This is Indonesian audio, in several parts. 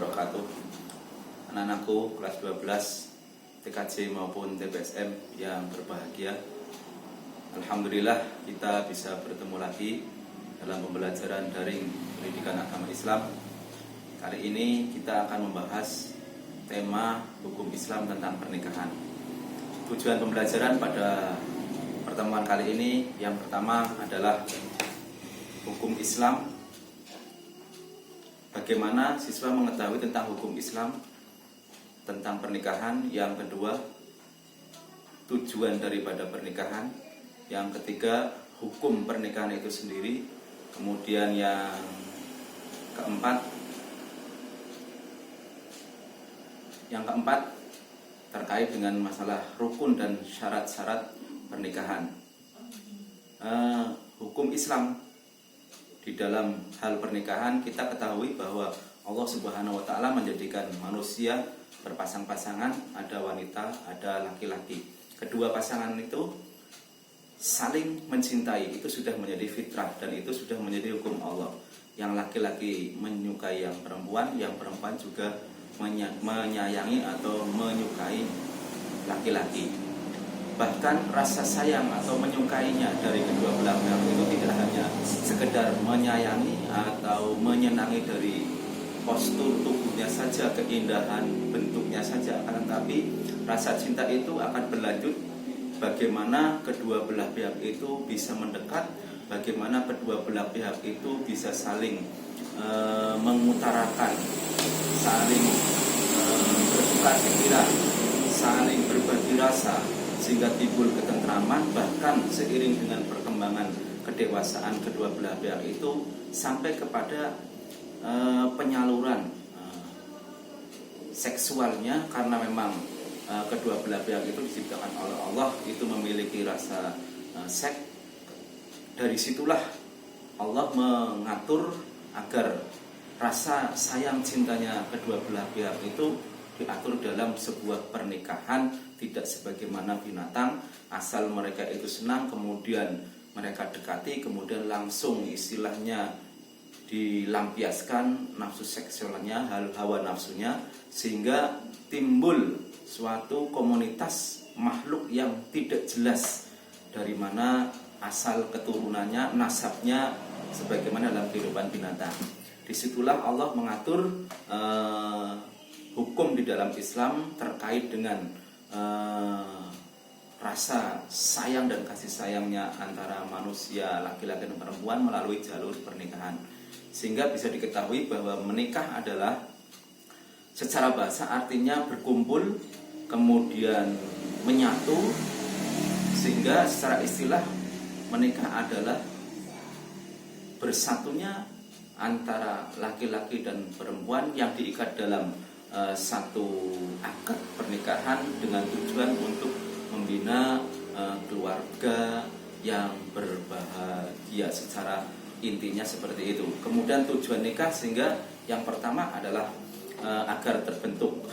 wabarakatuh. Anak-anakku kelas 12 TKJ maupun TPSM yang berbahagia, alhamdulillah kita bisa bertemu lagi dalam pembelajaran daring pendidikan agama Islam. Kali ini kita akan membahas tema hukum Islam tentang pernikahan. Tujuan pembelajaran pada pertemuan kali ini yang pertama adalah hukum Islam. Bagaimana siswa mengetahui tentang hukum Islam tentang pernikahan. Yang kedua, tujuan daripada pernikahan. Yang ketiga, hukum pernikahan itu sendiri. Kemudian yang keempat terkait dengan masalah rukun dan syarat-syarat pernikahan. Hukum Islam di dalam hal pernikahan, kita ketahui bahwa Allah Subhanahu wa Ta'ala menjadikan manusia berpasang-pasangan, ada wanita, ada laki-laki. Kedua pasangan itu saling mencintai, itu sudah menjadi fitrah dan itu sudah menjadi hukum Allah. Yang laki-laki menyukai yang perempuan juga menyayangi atau menyukai laki-laki. Bahkan rasa sayang atau menyukainya dari kedua belah pihak itu tidak hanya sekedar menyayangi atau menyenangi dari postur tubuhnya saja, keindahan bentuknya saja, akan tetapi rasa cinta itu akan berlanjut bagaimana kedua belah pihak itu bisa mendekat, bagaimana kedua belah pihak itu bisa saling mengutarakan, saling bertukar pikiran, saling berbagi rasa, sehingga timbul ketentraman. Bahkan seiring dengan perkembangan kedewasaan kedua belah pihak itu sampai kepada penyaluran seksualnya, karena memang kedua belah pihak itu diciptakan oleh Allah itu memiliki rasa seks. Dari situlah Allah mengatur agar rasa sayang cintanya kedua belah pihak itu diatur dalam sebuah pernikahan, tidak sebagaimana binatang, asal mereka itu senang kemudian mereka dekati, kemudian langsung istilahnya dilampiaskan nafsu seksualnya, hawa nafsunya, sehingga timbul suatu komunitas makhluk yang tidak jelas dari mana asal keturunannya, nasabnya, sebagaimana dalam kehidupan binatang. Disitulah Allah mengatur hukum di dalam Islam terkait dengan rasa sayang dan kasih sayangnya antara manusia laki-laki dan perempuan melalui jalur pernikahan. Sehingga bisa diketahui bahwa menikah adalah secara bahasa artinya berkumpul, kemudian menyatu, sehingga secara istilah menikah adalah bersatunya antara laki-laki dan perempuan yang diikat dalam satu akad pernikahan dengan tujuan untuk membina keluarga yang berbahagia, secara intinya seperti itu. Kemudian tujuan nikah, sehingga yang pertama adalah agar terbentuk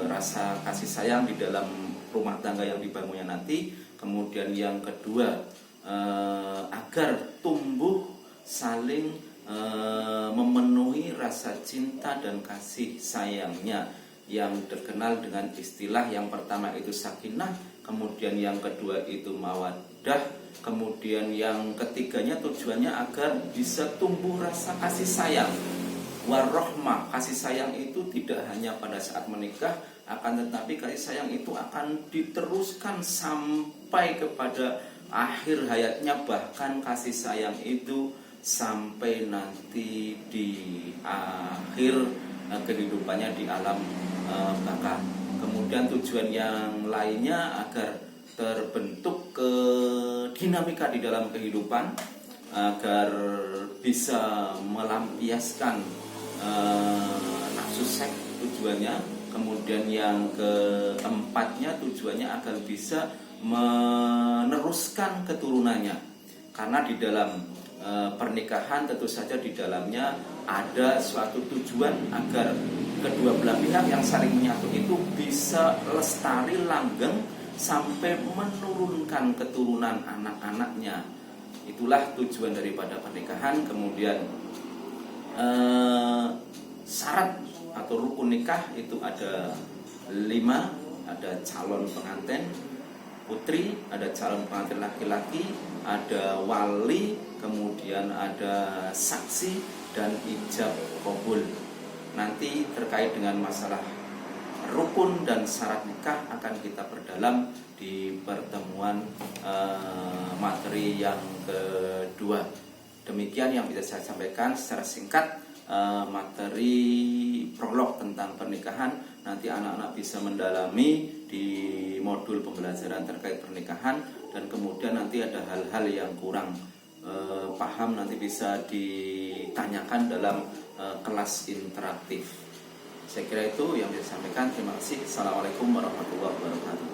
rasa kasih sayang di dalam rumah tangga yang dibangunnya nanti. Kemudian yang kedua, agar tumbuh saling memenuhi rasa cinta dan kasih sayangnya yang terkenal dengan istilah yang pertama itu sakinah, kemudian yang kedua itu mawaddah, kemudian yang ketiganya tujuannya agar bisa tumbuh rasa kasih sayang warahmah. Kasih sayang itu tidak hanya pada saat menikah, akan tetapi kasih sayang itu akan diteruskan sampai kepada akhir hayatnya, bahkan kasih sayang itu sampai nanti di akhir kehidupannya di alam baka. Kemudian tujuan yang lainnya agar terbentuk dinamika di dalam kehidupan, agar bisa melampiaskan nafsu seks tujuannya. Kemudian yang keempatnya tujuannya agar bisa meneruskan keturunannya, karena di dalam pernikahan tentu saja di dalamnya ada suatu tujuan agar kedua belah pihak yang saling menyatu itu bisa lestari, langgeng, sampai menurunkan keturunan anak-anaknya. Itulah tujuan daripada pernikahan. Kemudian syarat rukun nikah itu ada 5, ada calon pengantin putri, ada calon pengantin laki-laki, ada wali, kemudian ada saksi dan ijab kabul. Nanti terkait dengan masalah rukun dan syarat nikah akan kita perdalam di pertemuan materi yang kedua. Demikian yang bisa saya sampaikan secara singkat materi prolog tentang pernikahan. Nanti anak-anak bisa mendalami di modul pembelajaran terkait pernikahan, dan kemudian nanti ada hal-hal yang kurang paham nanti bisa ditanyakan dalam kelas interaktif. Saya kira itu yang bisa saya sampaikan. Terima kasih. Assalamualaikum warahmatullahi wabarakatuh.